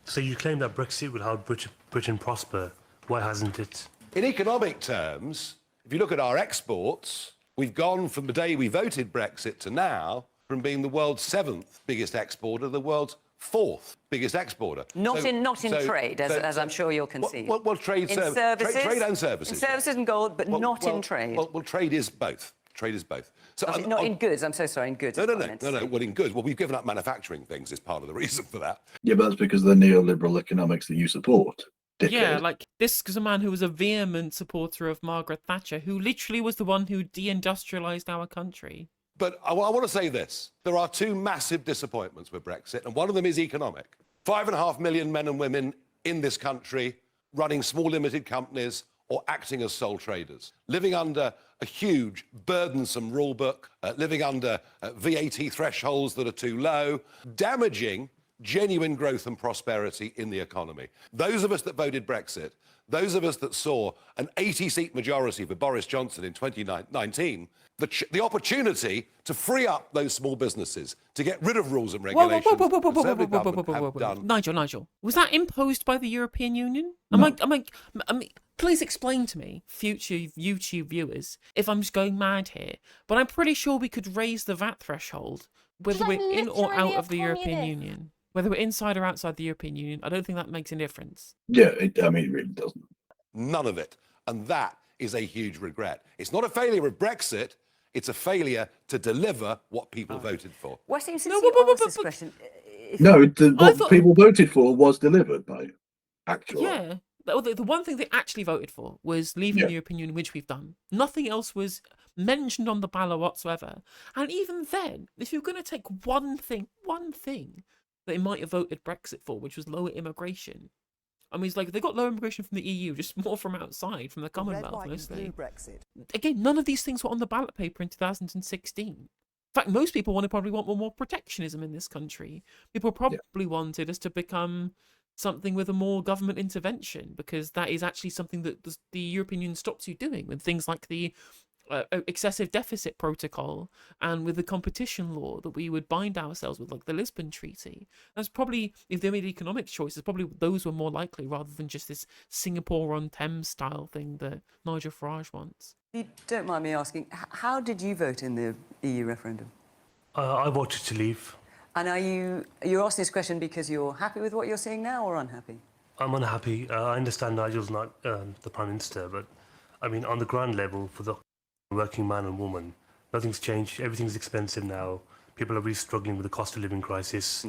So you claim that Brexit will help Britain prosper. Why hasn't it? In economic terms, if you look at our exports, we've gone from the day we voted Brexit to now from being the world's 7th biggest exporter to the world's 4th biggest exporter. Not in trade, as I'm sure you'll concede. Well, trade, in services, trade and services. In services and gold, but not in trade. Well, trade is both. Trade is both. So not in goods. I'm so sorry, in goods. No. Well, in goods. Well, we've given up manufacturing things is part of the reason for that. Yeah, but that's because of the neoliberal economics that you support. Dickhead. Yeah, like this is a man who was a vehement supporter of Margaret Thatcher, who literally was the one who deindustrialized our country. But I want to say this. There are two massive disappointments with Brexit, and one of them is economic. 5.5 million men and women in this country running small limited companies or acting as sole traders, living under a huge, burdensome rule book, living under VAT thresholds that are too low, damaging genuine growth and prosperity in the economy. Those of us that voted Brexit, those of us that saw an 80-seat majority for Boris Johnson in 2019, the opportunity to free up those small businesses, to get rid of rules and regulations. Nigel, was that imposed by the European Union? No. Please explain to me, future YouTube viewers, if I'm just going mad here, but I'm pretty sure we could raise the VAT threshold, whether we're in or out of the European Union. Whether we're inside or outside the European Union, I don't think that makes a difference. Yeah, it really doesn't. None of it. And that is a huge regret. It's not a failure of Brexit, it's a failure to deliver what people voted for. Westing, since you asked this question... What people voted for was delivered by actual... Yeah. The one thing they actually voted for was leaving the European Union, which we've done. Nothing else was mentioned on the ballot whatsoever. And even then, if you're going to take one thing they might have voted Brexit for, which was lower immigration. I mean, it's like they got lower immigration from the EU, just more from outside, from the Commonwealth, mostly. Again, none of these things were on the ballot paper in 2016. In fact, most people probably want more protectionism in this country. People probably wanted us to become something with a more government intervention, because that is actually something that the European Union stops you doing with things like the excessive deficit protocol and with the competition law that we would bind ourselves with, like the Lisbon Treaty. That's probably, if they made economic choices, probably those were more likely rather than just this Singapore-on-Thames style thing that Nigel Farage wants. If you don't mind me asking, how did you vote in the EU referendum? I voted to leave. And you're asking this question because you're happy with what you're seeing now or unhappy? I'm unhappy. I understand Nigel's not the Prime Minister, but I mean, on the ground level, for the working man and woman, nothing's changed. Everything's expensive now. People are really struggling with the cost of living crisis.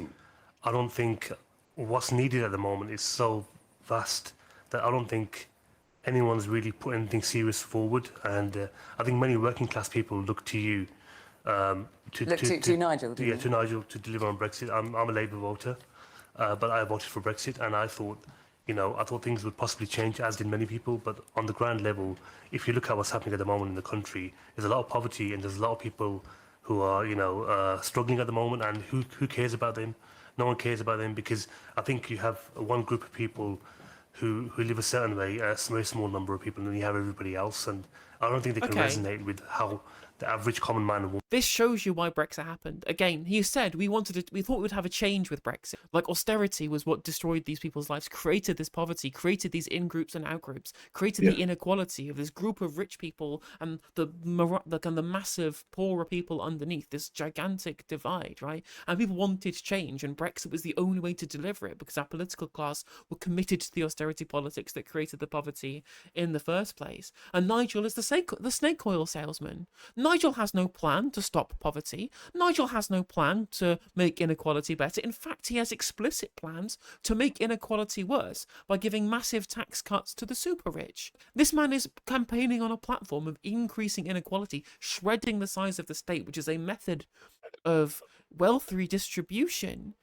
I don't think what's needed at the moment is so vast that I don't think anyone's really put anything serious forward. And I think many working class people look to you to Nigel. To Nigel to deliver on Brexit. I'm a Labour voter, but I voted for Brexit, and I thought things would possibly change, as did many people. But on the ground level, if you look at what's happening at the moment in the country, there's a lot of poverty and there's a lot of people who are, struggling at the moment. And who cares about them? No one cares about them, because I think you have one group of people who live a certain way, a very small number of people, and then you have everybody else. And I don't think they can resonate with how the average common man and woman. This shows you why Brexit happened. Again, he said we thought we'd have a change with Brexit. Like austerity was what destroyed these people's lives, created this poverty, created these in-groups and out-groups, created the inequality of this group of rich people and the massive poorer people underneath, this gigantic divide, right? And people wanted change, and Brexit was the only way to deliver it, because our political class were committed to the austerity politics that created the poverty in the first place. And Nigel is the snake oil salesman. Nigel has no plan to stop poverty. Nigel has no plan to make inequality better. In fact, he has explicit plans to make inequality worse by giving massive tax cuts to the super rich. This man is campaigning on a platform of increasing inequality, shredding the size of the state, which is a method of wealth redistribution.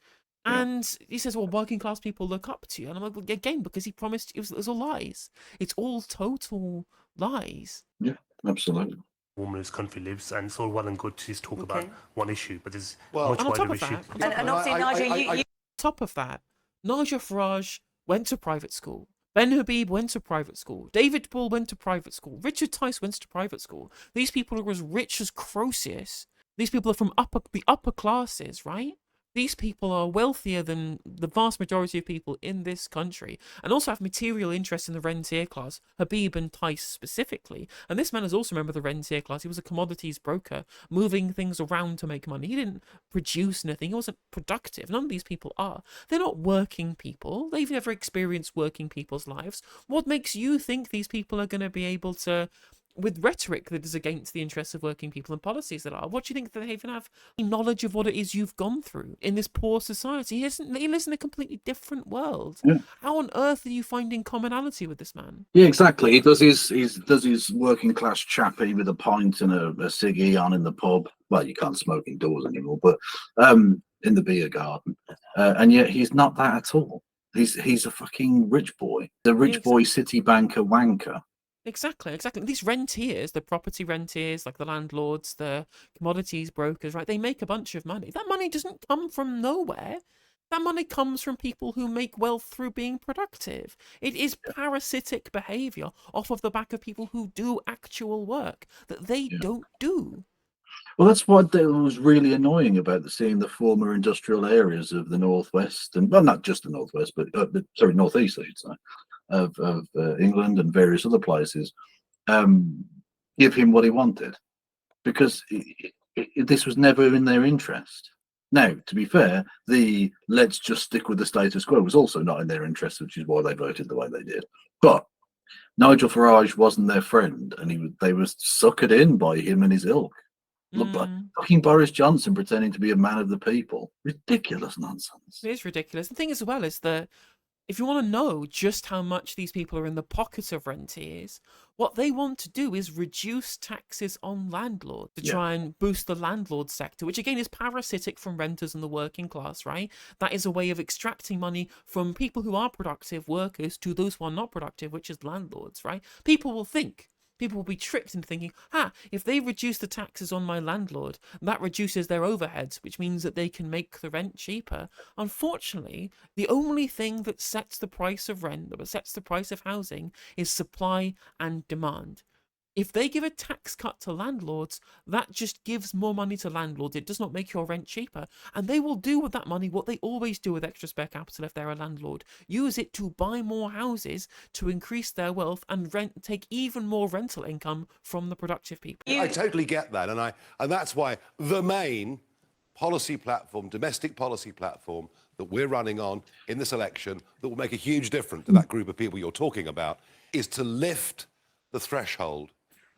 And he says, well, working class people look up to you. And I'm like, well, again, because he promised it was all lies. It's all total lies. Yeah, absolutely. Woman in this country lives, and it's all well and good to just talk about one issue, but there's on much wider top issue. of that, and obviously, Nigel, on top of that, Nigel Farage went to private school. Ben Habib went to private school. David Bull went to private school. Richard Tice went to private school. These people are as rich as Croesus. These people are from the upper classes, right? These people are wealthier than the vast majority of people in this country and also have material interest in the rentier class, Habib and Tice specifically. And this man is also a member of the rentier class. He was a commodities broker, moving things around to make money. He didn't produce anything. He wasn't productive. None of these people are. They're not working people. They've never experienced working people's lives. What makes you think these people are going to be able to, with rhetoric that is against the interests of working people and policies that are, what do you think that they even have knowledge of what it is you've gone through in this poor society? He lives in a completely different world. Yeah. How on earth are you finding commonality with this man? Yeah, exactly. He does his working class chappy with a pint and a ciggy on in the pub. Well, you can't smoke indoors anymore, but in the beer garden, and yet he's not that at all. He's a fucking rich boy, the rich boy city banker wanker. Exactly. These rentiers, the property rentiers, like the landlords, the commodities brokers, right? They make a bunch of money. That money doesn't come from nowhere. That money comes from people who make wealth through being productive. It is parasitic behavior off of the back of people who do actual work that they don't do. Well, that's what was really annoying about seeing the former industrial areas of the northwest, and well, not just the northwest, but sorry, northeast, I should say, of England and various other places, give him what he wanted, because this was never in their interest. Now, to be fair, the let's just stick with the status quo was also not in their interest, which is why they voted the way they did. But Nigel Farage wasn't their friend, and they were suckered in by him and his ilk. Look, but fucking Boris Johnson pretending to be a man of the people. Ridiculous nonsense. It is ridiculous. The thing as well is that if you want to know just how much these people are in the pocket of rentiers, what they want to do is reduce taxes on landlords to try and boost the landlord sector, which again is parasitic from renters and the working class, right? That is a way of extracting money from people who are productive workers to those who are not productive, which is landlords, right? People will be tricked into thinking, if they reduce the taxes on my landlord, that reduces their overheads, which means that they can make the rent cheaper. Unfortunately, the only thing that sets the price of rent, that sets the price of housing, is supply and demand. If they give a tax cut to landlords, that just gives more money to landlords. It does not make your rent cheaper. And they will do with that money what they always do with extra spare capital if they're a landlord. Use it to buy more houses to increase their wealth and take even more rental income from the productive people. I totally get that. And that's why the main policy platform, domestic policy platform that we're running on in this election that will make a huge difference to that group of people you're talking about is to lift the threshold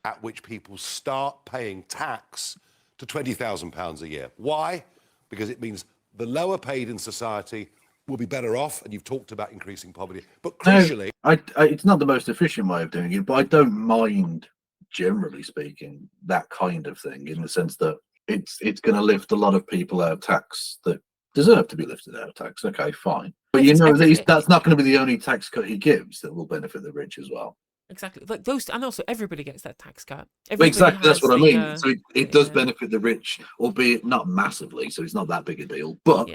at which people start paying tax to £20,000 a year. Why? Because it means the lower paid in society will be better off, and you've talked about increasing poverty. But crucially... No, it's not the most efficient way of doing it, but I don't mind, generally speaking, that kind of thing, in the sense that it's going to lift a lot of people out of tax that deserve to be lifted out of tax. Okay, fine. But you know, that's not going to be the only tax cut he gives that will benefit the rich as well. Exactly. Like those, and also everybody gets that tax cut. Exactly, that's what I mean. So it does benefit the rich, albeit not massively. So it's not that big a deal. But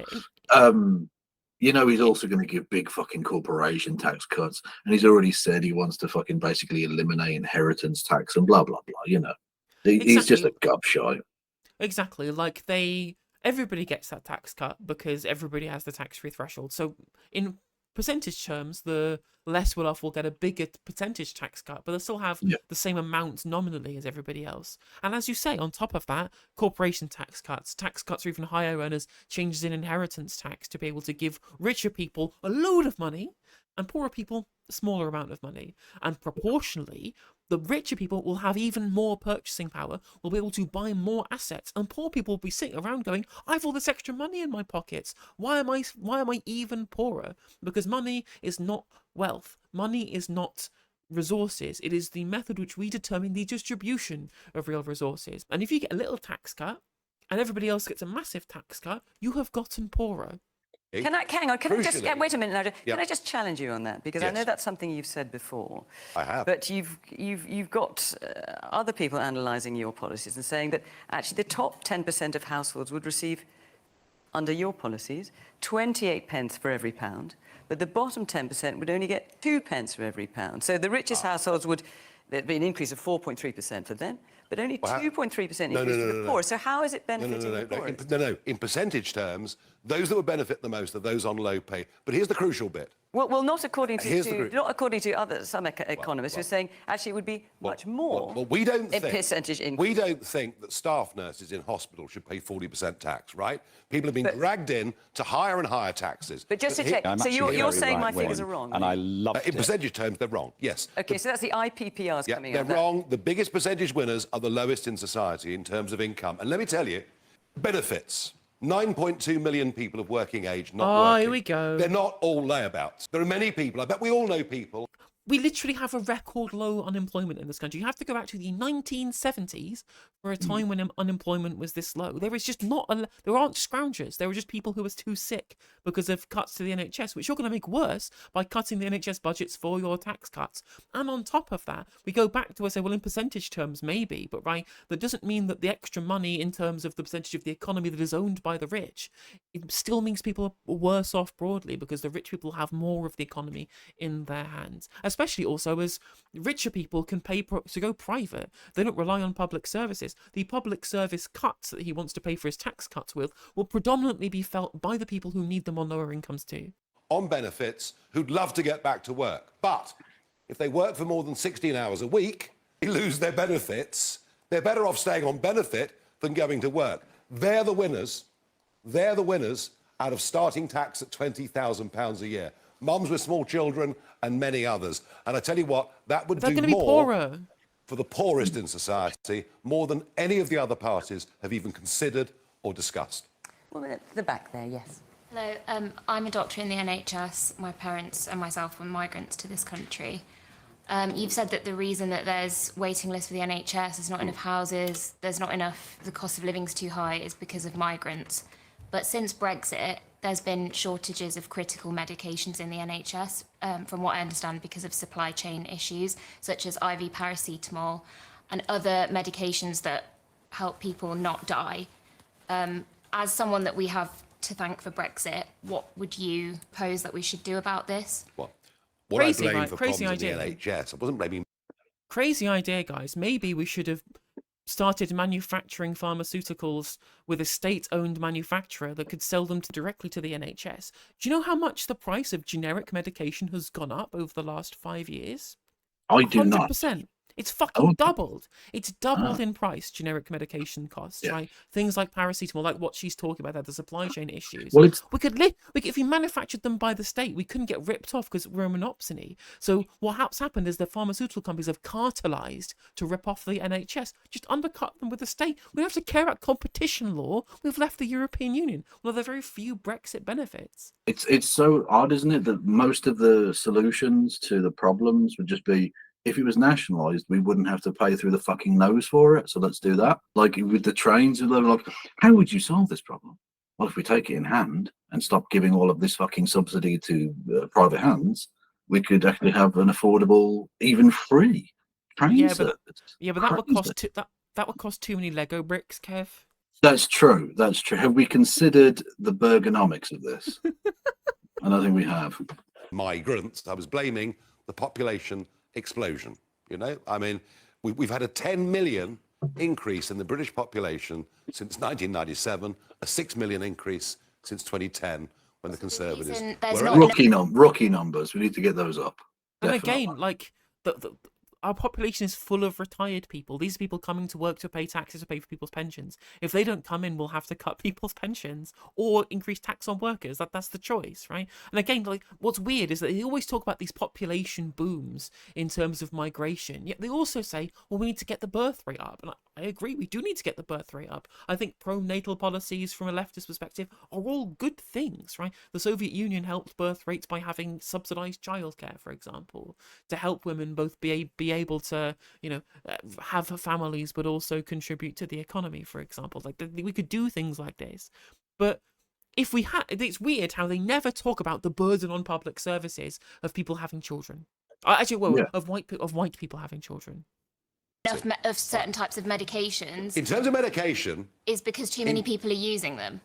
you know, he's also going to give big fucking corporation tax cuts, and he's already said he wants to fucking basically eliminate inheritance tax and blah blah blah. You know, he's just a gobshite. Exactly. Like everybody gets that tax cut because everybody has the tax-free threshold. So in percentage terms, the less well off will get a bigger percentage tax cut, but they'll still have the same amount nominally as everybody else. And as you say, on top of that, corporation tax cuts for even higher earners, changes in inheritance tax to be able to give richer people a load of money and poorer people a smaller amount of money. And proportionally, the richer people will have even more purchasing power, will be able to buy more assets, and poor people will be sitting around going, I've all this extra money in my pockets. Why am I even poorer? Because money is not wealth. Money is not resources. It is the method which we determine the distribution of real resources. And if you get a little tax cut and everybody else gets a massive tax cut, you have gotten poorer. Can I wait a minute, Nigel? Can I just challenge you on that? Because I know that's something you've said before. I have. But you've got other people analysing your policies and saying that actually the top 10% of households would receive, under your policies, 28 pence for every pound, but the bottom 10% would only get 2 pence for every pound. So the richest households there'd be an increase of 4.3% for them, but only 2.3% No, increase no, for no, the no. poor. So how is it No, benefiting the no. poorest? No. In percentage terms, those that would benefit the most are those on low pay. But here's the crucial bit. Well, not according Here's the to group. not according to some economists who are saying actually it would be much more. Well, we don't in think percentage increase. we don't think that staff nurses in hospital should pay 40% tax, right? People have been dragged in to higher and higher taxes. But just to check, I'm so actually you're very saying my right-wing, figures are wrong? and I loved In it. percentage terms, they're wrong. Yes. Okay, so that's the IPPRs Yeah, coming they're up. wrong. The biggest percentage winners are the lowest in society in terms of income. And let me tell you, benefits. 9.2 million people of working age not working. Here we go. They're not all layabouts. There are many people, I bet we all know people. We literally have a record low unemployment in this country. You have to go back to the 1970s for a time when unemployment was this low. There is just there aren't scroungers. There are just people who are too sick because of cuts to the NHS, which you're going to make worse by cutting the NHS budgets for your tax cuts. And on top of that, we go back to, I say, well, in percentage terms, maybe, but right, that doesn't mean that the extra money in terms of the percentage of the economy that is owned by the rich, it still means people are worse off broadly because the rich people have more of the economy in their hands. Especially also as richer people can pay to go private. They don't rely on public services. The public service cuts that he wants to pay for his tax cuts with will predominantly be felt by the people who need them on lower incomes too. On benefits who'd love to get back to work. But if they work for more than 16 hours a week, they lose their benefits. They're better off staying on benefit than going to work. They're the winners. They're the winners out of starting tax at £20,000 a year. Mums with small children and many others. And I tell you what, that would They're do going to be more poorer. for the poorest in society, more than any of the other parties have even considered or discussed. Well, at the back there, yes. Hello, I'm a doctor in the NHS. My parents and myself were migrants to this country. You've said that the reason that there's waiting lists for the NHS, there's not enough houses, there's not enough, the cost of living's too high, is because of migrants. But since Brexit, there's been shortages of critical medications in the NHS, from what I understand, because of supply chain issues, such as IV paracetamol and other medications that help people not die. As someone that we have to thank for Brexit, what would you pose that we should do about this? What Crazy, I blame right? for Crazy problems in idea. the NHS, I wasn't blaming. Crazy idea, guys. Maybe we should have started manufacturing pharmaceuticals with a state-owned manufacturer that could sell them directly to the NHS. Do you know how much the price of generic medication has gone up over the last 5 years? I do not. 100%. It's fucking Okay. doubled. It's doubled in price, generic medication costs, Yeah. right? Things like paracetamol, like what she's talking about there, the supply chain issues. Well, it's If we manufactured them by the state, we couldn't get ripped off because we're a monopsony. So what's happened is the pharmaceutical companies have cartelized to rip off the NHS, just undercut them with the state. We don't have to care about competition law. We've left the European Union, one of the very few Brexit benefits. it's so odd, isn't it, that most of the solutions to the problems would just be, if it was nationalised, we wouldn't have to pay through the fucking nose for it. So let's do that. Like with the trains, they were like, how would you solve this problem? Well, if we take it in hand and stop giving all of this fucking subsidy to private hands, we could actually have an affordable, even free train Yeah, but service. that would Crazy. cost that would cost too many Lego bricks, Kev. That's true. That's true. Have we considered the ergonomics of this? I don't think we have. Migrants, I was blaming the population explosion. You know, I mean, we've had a 10 million increase in the British population since 1997, a 6 million increase since 2010 when the Conservatives reason there's were not Rookie numbers. We need to get those up. And Definitely. again, like our population is full of retired people. These are people coming to work to pay taxes, to pay for people's pensions. If they don't come in, we'll have to cut people's pensions or increase tax on workers. That's the choice, right? And again, like what's weird is that they always talk about these population booms in terms of migration. Yet they also say, well, we need to get the birth rate up. And I agree, we do need to get the birth rate up. I think pro-natal policies from a leftist perspective are all good things, right? The Soviet Union helped birth rates by having subsidized childcare, for example, to help women both be able to, have families, but also contribute to the economy, for example. Like we could do things like this. But if we had, it's weird how they never talk about the burden on public services of people having children. Of white people having children. enough of certain types of medications in terms of medication, is because too many people are using them.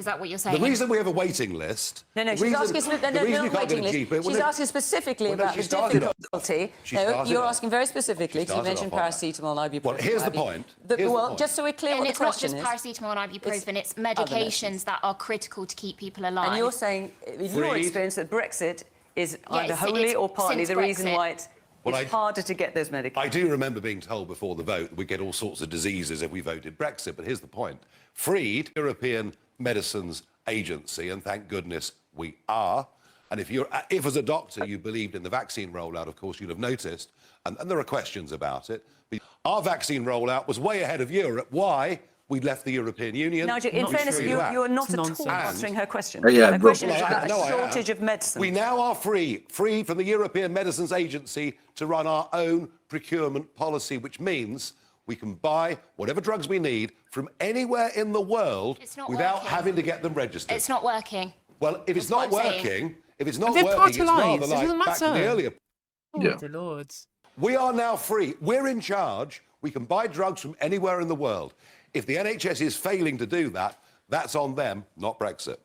Is that what you're The saying? reason we have a waiting list... No, the she's reason- asking, the reason you can't get a cheaper... She's asking specifically Well, no, about she the started off- difficulty. she No, started you're off- asking very specifically, she because you started mentioned off on that. paracetamol, ibuprofen. Well, here's the what have you. point. Here's the Well, point. just so we're clear And what the it's not question just is. paracetamol and ibuprofen, it's medicines. medications that are critical to keep people alive. And you're saying, in your Freed. experience, that Brexit is Yeah, either it's- wholly it's or partly since the reason Brexit. why it's Well, harder to get those medications. I do remember being told before the vote that we get all sorts of diseases if we voted Brexit, but here's the point. Freed, European Medicines Agency, and thank goodness we are. And if as a doctor you believed in the vaccine rollout, of course, you'd have noticed, and there are questions about it, but our vaccine rollout was way ahead of Europe. Why? We left the European Union. Nigel, in We fairness, threw you're back. not It's at all nonsense. answering her question. Yeah, Her question is Well, about no, a I am. shortage of medicine. We now are free from the European Medicines Agency to run our own procurement policy, which means we can buy whatever drugs we need from anywhere in the world It's not without working. having to get them registered. It's not working. Well, if it's That's not what I'm saying. working, if it's not They're working, it's party rather lines. It like doesn't back to the matter. earlier. Oh, Yeah. dear lords. We are now free. We're in charge. We can buy drugs from anywhere in the world. If the NHS is failing to do that, that's on them, not Brexit.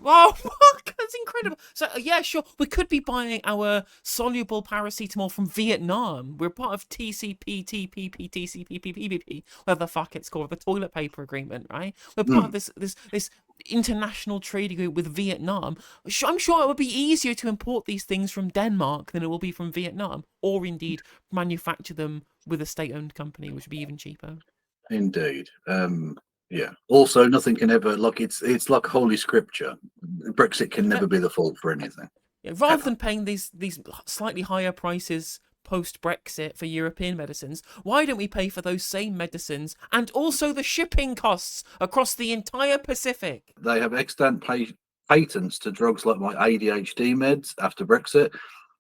Wow, fuck, that's incredible. So, yeah, sure, we could be buying our soluble paracetamol from Vietnam. We're part of TCP, TPP, TCP, PPP, whatever the fuck it's called, the toilet paper agreement, right? We're part of this international trade agreement with Vietnam. I'm sure it would be easier to import these things from Denmark than it will be from Vietnam, or indeed manufacture them with a state-owned company, which would be even cheaper. Indeed. Yeah. Also, nothing can ever it's like holy scripture. Brexit can never be the fault for anything. Yeah, rather than paying these slightly higher prices post-Brexit for European medicines, why don't we pay for those same medicines and also the shipping costs across the entire Pacific? They have extant patents to drugs like my ADHD meds after Brexit,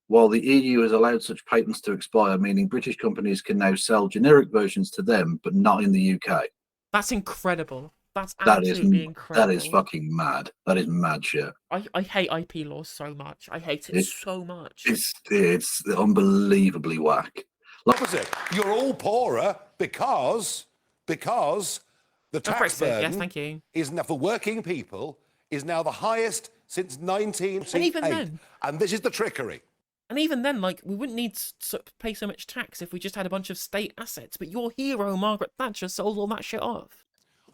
while the EU has allowed such patents to expire, meaning British companies can now sell generic versions to them, but not in the UK. That's incredible. That's That is absolutely incredible. that is fucking mad. That is mad shit. I hate IP laws so much. I hate it so much. It's unbelievably whack. Opposite. You're all poorer because the tax Brexit, burden yes, thank you. is now, for working people, is now the highest since 1968. And even then- And this is the trickery. And even then, like, we wouldn't need to pay so much tax if we just had a bunch of state assets. But your hero, Margaret Thatcher, sold all that shit off.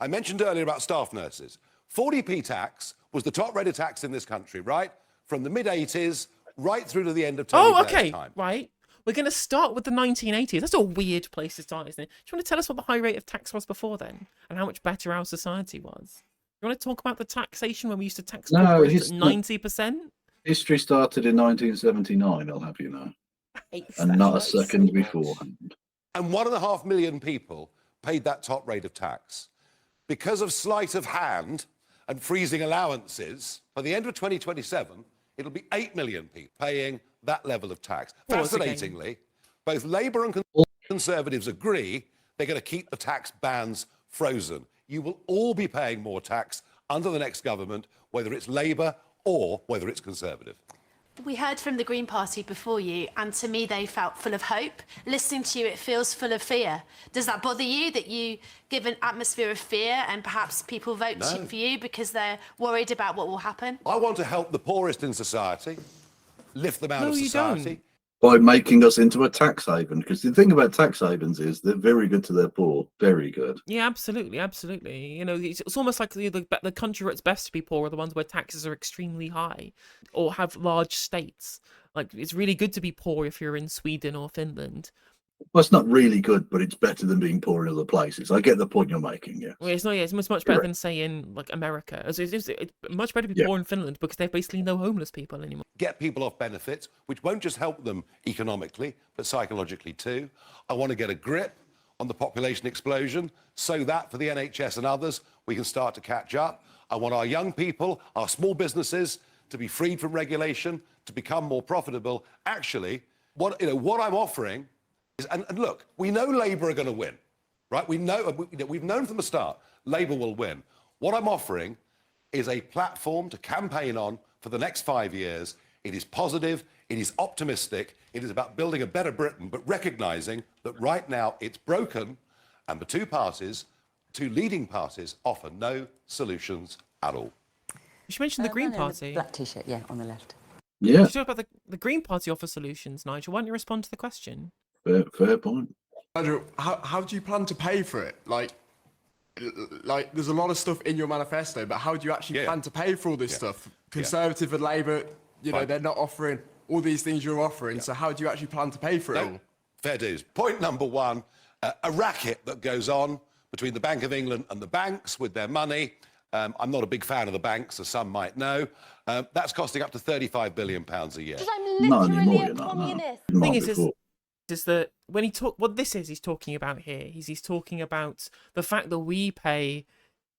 I mentioned earlier about staff nurses. 40p tax was the top rated tax in this country, right? From the mid-80s right through to the end of Tony Blair's Okay, time. right. We're going to start with the 1980s. That's a weird place to start, isn't it? Do you want to tell us what the high rate of tax was before then? And how much better our society was? You want to talk about the taxation when we used to tax No, corporations he's at not- 90%? History started in 1979, I'll have you know, and not a second beforehand. And 1.5 million people paid that top rate of tax. Because of sleight of hand and freezing allowances, by the end of 2027, it'll be 8 million people paying that level of tax. Pause again. Fascinatingly, both Labour and Conservatives agree they're going to keep the tax bands frozen. You will all be paying more tax under the next government, whether it's Labour or whether it's Conservative. We heard from the Green Party before you, and to me they felt full of hope. Listening to you, it feels full of fear. Does that bother you, that you give an atmosphere of fear and perhaps people vote No. for you because they're worried about what will happen? I want to help the poorest in society, lift them out No, of you society. don't. By making us into a tax haven, because the thing about tax havens is they're very good to their poor, very good. Yeah, absolutely, absolutely. You know, it's almost like the country where it's best to be poor are the ones where taxes are extremely high or have large states. Like, it's really good to be poor if you're in Sweden or Finland. Well, it's not really good, but it's better than being poor in other places. I get the point you're making, yeah. Well, it's not. Yeah, it's much better Correct. than, say, in like America. It's much better to be Yeah. poor in Finland because they have basically no homeless people anymore. Get people off benefits, which won't just help them economically, but psychologically too. I want to get a grip on the population explosion so that for the NHS and others, we can start to catch up. I want our young people, our small businesses to be freed from regulation, to become more profitable. Actually, what I'm offering is, and look, we know Labour are going to win, right? We've known from the start Labour will win. What I'm offering is a platform to campaign on for the next 5 years. It is positive, it is optimistic, it is about building a better Britain, but recognising that right now it's broken and the two leading parties, offer no solutions at all. You should mention the Green No, no, Party. the black t-shirt, yeah, on the left. Yeah, You should talk about the Green Party offer solutions, Nigel. Why don't you respond to the question? fair point. Nigel, how do you plan to pay for it? Like, there's a lot of stuff in your manifesto, but how do you actually plan to pay for all this stuff? Conservative and Labour, you know, they're not offering all these things you're offering. So how do you actually plan to pay for it all? Fair dues. Point number one, a racket that goes on between the Bank of England and the banks with their money. I'm not a big fan of the banks, as some might know. That's costing up to £35 billion a year. I'm Not anymore, literally a you're not, no. communist. The thing Not is before. that when he talk, what this is, he's talking about here. He's talking about the fact that we pay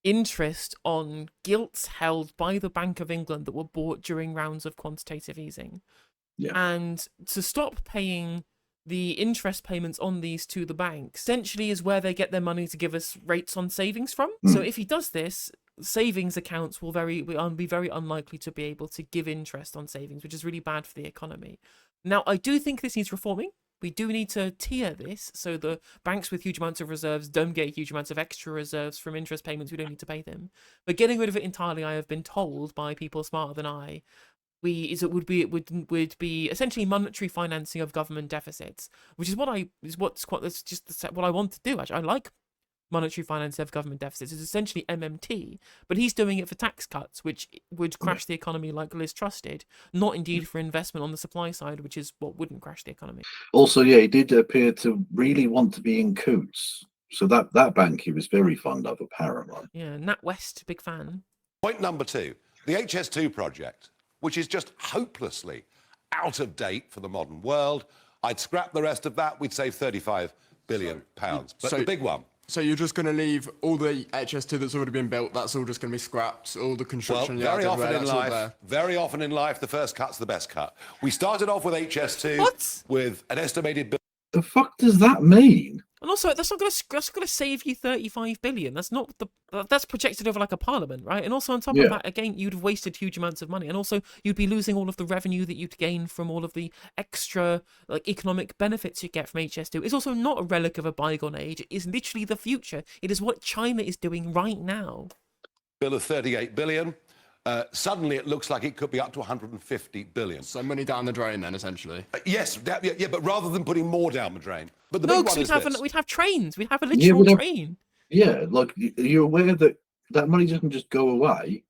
interest on gilts held by the Bank of England that were bought during rounds of quantitative easing. Yeah. And to stop paying the interest payments on these to the bank essentially is where they get their money to give us rates on savings from. So if he does this, savings accounts will be very unlikely to be able to give interest on savings, which is really bad for the economy. Now, I do think this needs reforming. We do need to tier this so the banks with huge amounts of reserves don't get huge amounts of extra reserves from interest payments. We don't need to pay them. But getting rid of it entirely, I have been told by people smarter than I, would be essentially monetary financing of government deficits, which is what I want to do. Actually, I like monetary financing of government deficits. It's essentially MMT, but he's doing it for tax cuts, which would crash the economy like Liz trusted, not indeed for investment on the supply side, which is what wouldn't crash the economy. Also, yeah, he did appear to really want to be in Coots. So that bank he was very fond of, apparently. Yeah, Nat West, big fan. Point number two, the HS2 project, which is just hopelessly out of date for the modern world. I'd scrap the rest of that. We'd save £35 billion. But the big one. So you're just going to leave all the HS2 that's already been built, that's all just going to be scrapped, all the Well, construction very yards often everywhere, in that's all there. life, the first cut's the best cut. We started off with HS2 What? with an estimated The fuck does that mean? And also, that's not going to save you 35 billion. That's projected over like a parliament, right? And also on top of that, again, you'd have wasted huge amounts of money, and also you'd be losing all of the revenue that you'd gain from all of the extra like economic benefits you get from HS2. It's also not a relic of a bygone age. It is literally the future. It is what China is doing right now. bill of 38 billion. Suddenly it looks like it could be up to 150 billion. So money down the drain then, essentially. Yes, but rather than putting more down the drain. But the No, big because one is this. we'd have trains. We'd have a literal train. Yeah, like you're aware that that money doesn't just go away.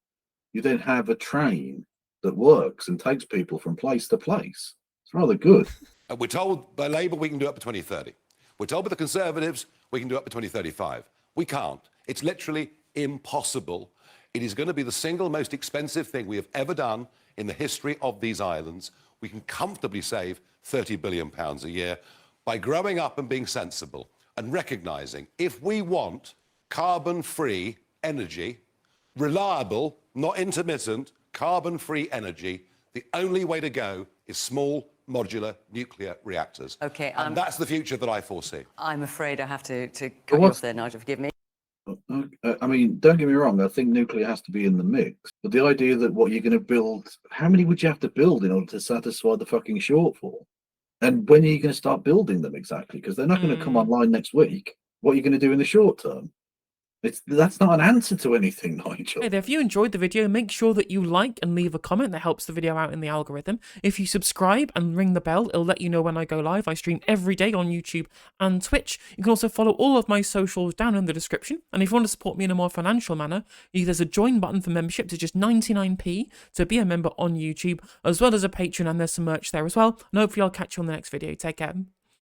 You then have a train that works and takes people from place to place. It's rather good. We're told by Labour we can do up to 2030. We're told by the Conservatives we can do up to 2035. We can't. It's literally impossible. It is going to be the single most expensive thing we have ever done in the history of these islands. We can comfortably save £30 billion a year by growing up and being sensible and recognising if we want carbon-free energy, reliable, not intermittent, carbon-free energy, the only way to go is small modular nuclear reactors. Okay, and that's the future that I foresee. I'm afraid I have to cut you off there, Nigel. Forgive me. I mean, don't get me wrong. I think nuclear has to be in the mix. But the idea that what you're going to build, how many would you have to build in order to satisfy the fucking shortfall? And when are you going to start building them exactly? Because they're not going to come online next week. What are you going to do in the short term? That's not an answer to anything, Nigel. Hey there, if you enjoyed the video, make sure that you like and leave a comment. That helps the video out in the algorithm. If you subscribe and ring the bell, it'll let you know when I go live. I stream every day on YouTube and Twitch. You can also follow all of my socials down in the description. And if you want to support me in a more financial manner, there's a join button for membership. It's just 99p to be a member on YouTube, as well as a Patreon, and there's some merch there as well. And hopefully I'll catch you on the next video. Take care.